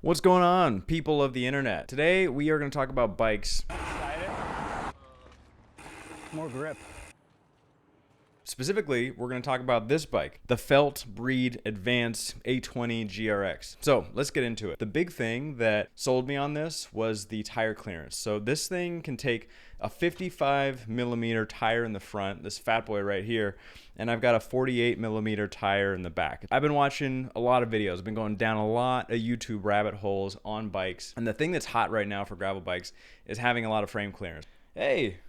What's going on, people of the internet? Today we are going to talk about bikes. More grip. Specifically, we're going to talk about this bike, the Felt Breed Advanced 820 GRX. So let's get into it. The big thing that sold me on this was the tire clearance. So this thing can take a 55 millimeter tire in the front, this fat boy right here, and I've got a 48 millimeter tire in the back. I've been watching a lot of videos. I've been going down a lot of YouTube rabbit holes on bikes. And the thing that's hot right now for gravel bikes is having a lot of frame clearance. Hey,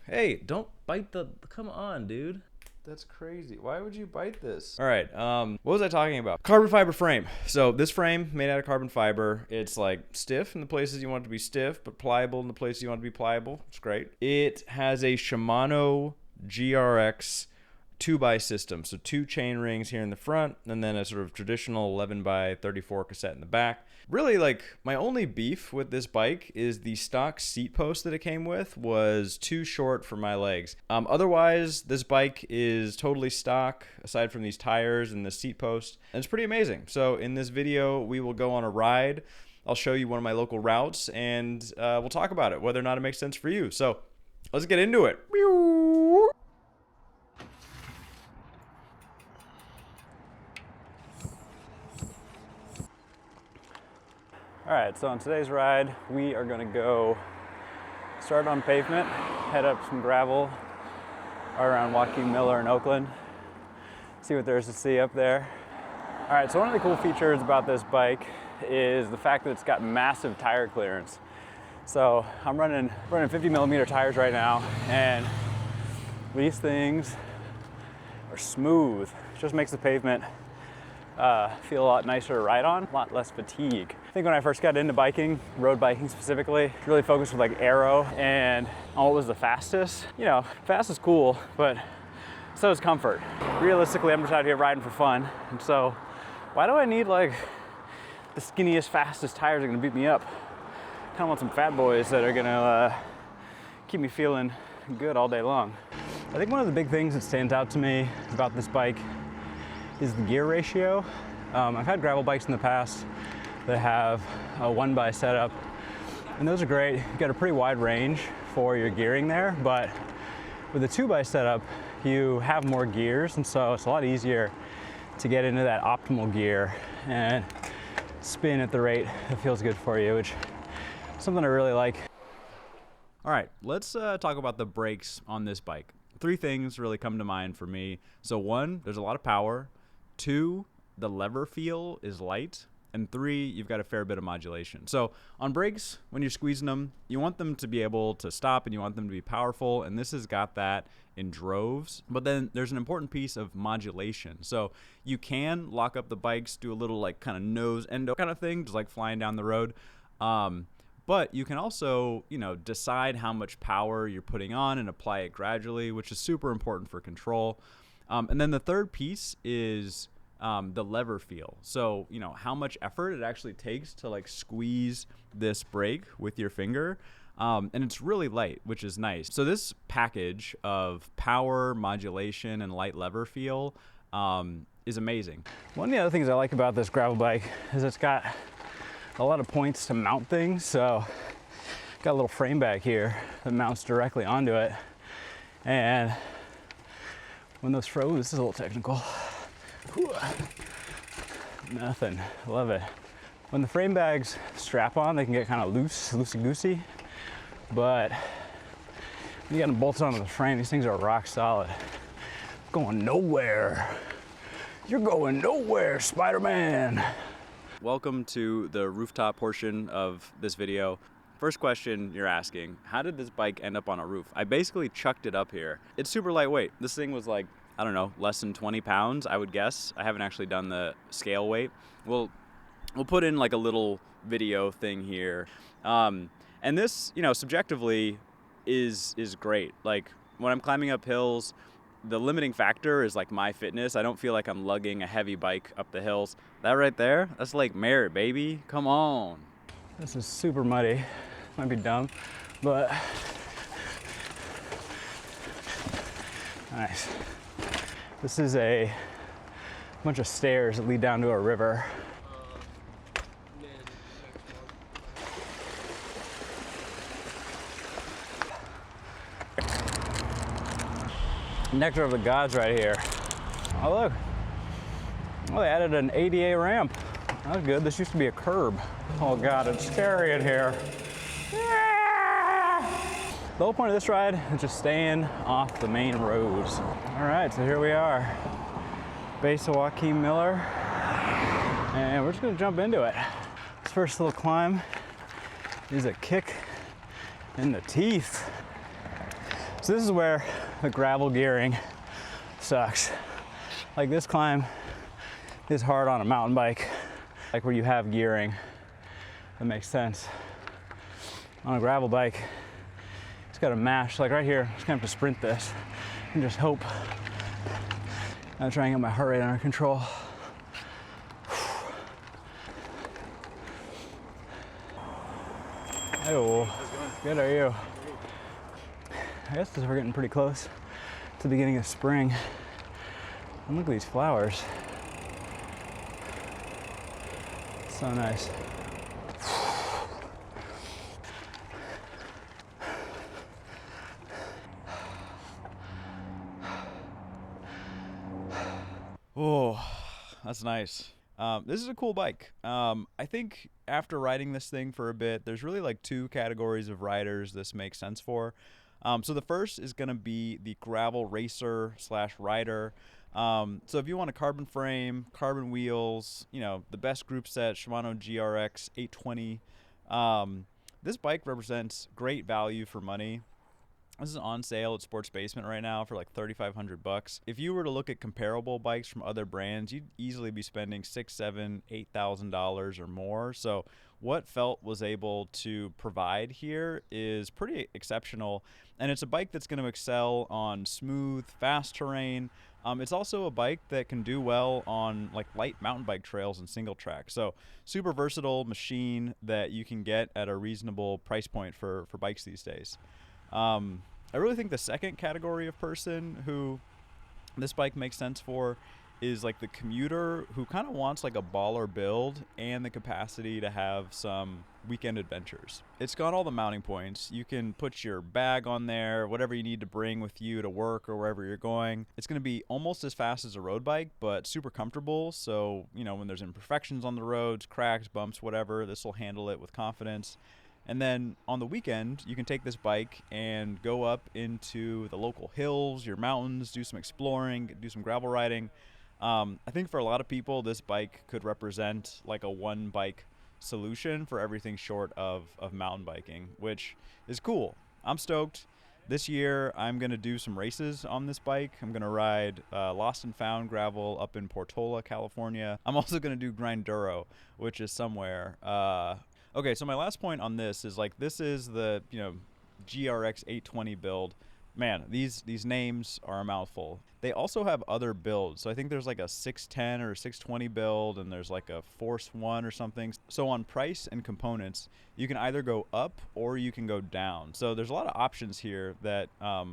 don't bite come on, dude. That's crazy. Why would you bite this? All right, what was I talking about? Carbon fiber frame. So this frame made out of carbon fiber. It's like stiff in the places you want it to be stiff, but pliable in the places you want it to be pliable. It's great. It has a Shimano GRX 2x system. So 2 chain rings here in the front, and then a sort of traditional 11x34 cassette in the back. Really, like, my only beef with this bike is the stock seat post that it came with was too short for my legs. Otherwise, this bike is totally stock, aside from these tires and the seat post, and it's pretty amazing. So in this video, we will go on a ride. I'll show you one of my local routes, and we'll talk about it, whether or not it makes sense for you. So let's get into it. All right, so on today's ride, we are gonna go start on pavement, head up some gravel around Joaquin Miller in Oakland, see what there's to see up there. All right, so one of the cool features about this bike is the fact that it's got massive tire clearance. So I'm running 50 millimeter tires right now, and these things are smooth. It just makes the pavement feel a lot nicer to ride on, a lot less fatigue. I think when I first got into biking, road biking specifically, really focused with like aero and on what was the fastest. You know, fast is cool, but so is comfort. Realistically, I'm just out here riding for fun, and so why do I need like the skinniest, fastest tires that are gonna beat me up? I kinda want some fat boys that are gonna keep me feeling good all day long. I think one of the big things that stands out to me about this bike is the gear ratio. I've had gravel bikes in the past that have a 1x setup, and those are great. You've got a pretty wide range for your gearing there, but with a 2x setup, you have more gears, and so it's a lot easier to get into that optimal gear and spin at the rate that feels good for you, which is something I really like. All right, let's talk about the brakes on this bike. 3 things really come to mind for me. So 1, there's a lot of power. 2, the lever feel is light. And 3, you've got a fair bit of modulation. So on brakes, when you're squeezing them, you want them to be able to stop and you want them to be powerful. And this has got that in droves. But then there's an important piece of modulation. So you can lock up the bikes, do a little like kind of nose endo kind of thing, just like flying down the road. But you can also, you know, decide how much power you're putting on and apply it gradually, which is super important for control. And then the third piece is the lever feel. So, you know, how much effort it actually takes to like squeeze this brake with your finger. And it's really light, which is nice. So this package of power, modulation, and light lever feel is amazing. One of the other things I like about this gravel bike is it's got a lot of points to mount things. So got a little frame back here that mounts directly onto it. And when those this is a little technical. Nothing, love it. When the frame bags strap on, they can get kind of loosey-goosey, but when you got them bolted onto the frame, these things are rock solid. Going nowhere. You're going nowhere, Spider-Man. Welcome to the rooftop portion of this video. First question you're asking, how did this bike end up on a roof? I basically chucked it up here. It's super lightweight. This thing was like, I don't know, less than 20 pounds, I would guess. I haven't actually done the scale weight. We'll put in like a little video thing here. And this, you know, subjectively is great. Like when I'm climbing up hills, the limiting factor is like my fitness. I don't feel like I'm lugging a heavy bike up the hills. That right there, that's Lake Merritt, baby. Come on. This is super muddy. Might be dumb, but nice. This is a bunch of stairs that lead down to a river. nectar of the gods right here. Oh look, oh, they added an ADA ramp. That's good. This used to be a curb. Oh God, it's scary in here. The whole point of this ride is just staying off the main roads. All right, so here we are, base of Joaquin Miller, and we're just gonna jump into it. This first little climb is a kick in the teeth. So this is where the gravel gearing sucks. Like this climb is hard on a mountain bike, like where you have gearing. That makes sense. On a gravel bike, it's got to mash. Like right here, I'm just gonna have to sprint this and just hope I'm trying to get my heart rate under control. Hey, good, are you? I guess we're getting pretty close to the beginning of spring. And look at these flowers. So nice. Oh, that's nice. This is a cool bike. I think after riding this thing for a bit, there's really like two categories of riders this makes sense for. So the first is going to be the gravel racer / rider. So if you want a carbon frame, carbon wheels, you know, the best group set, Shimano GRX 820, this bike represents great value for money. This is on sale at Sports Basement right now for like $3,500. If you were to look at comparable bikes from other brands, you'd easily be spending $6,000, $7,000, $8,000 or more. So what Felt was able to provide here is pretty exceptional, and it's a bike that's going to excel on smooth, fast terrain. It's also a bike that can do well on like light mountain bike trails and single track. So super versatile machine that you can get at a reasonable price point for bikes these days. I really think the second category of person who this bike makes sense for is like the commuter who kind of wants like a baller build and the capacity to have some weekend adventures. It's got all the mounting points. You can put your bag on there, whatever you need to bring with you to work or wherever you're going. It's going to be almost as fast as a road bike, but super comfortable. So, you know, when there's imperfections on the roads, cracks, bumps, whatever, this will handle it with confidence. And then on the weekend, you can take this bike and go up into the local hills, your mountains, do some exploring, do some gravel riding. I think for a lot of people, this bike could represent like a one bike solution for everything short of mountain biking, which is cool. I'm stoked. This year, I'm going to do some races on this bike. I'm going to ride Lost and Found gravel up in Portola, California. I'm also going to do Grinduro, which is somewhere. Okay, so my last point on this is like this is the, you know, GRX 820 build. Man, these names are a mouthful. They also have other builds. So I think there's like a 610 or 620 build, and there's like a Force 1 or something. So on price and components, you can either go up or you can go down. So there's a lot of options here that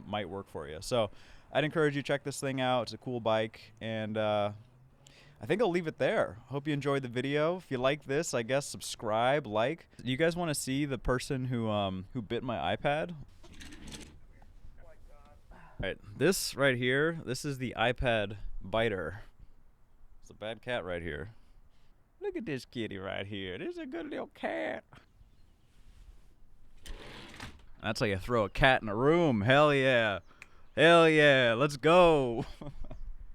might work for you. So I'd encourage you to check this thing out. It's a cool bike, and I think I'll leave it there. Hope you enjoyed the video. If you like this, I guess subscribe, like. Do you guys want to see the person who bit my iPad? All right, this right here, this is the iPad biter. It's a bad cat right here. Look at this kitty right here. This is a good little cat. That's how you throw a cat in a room. Hell yeah. Hell yeah. Let's go.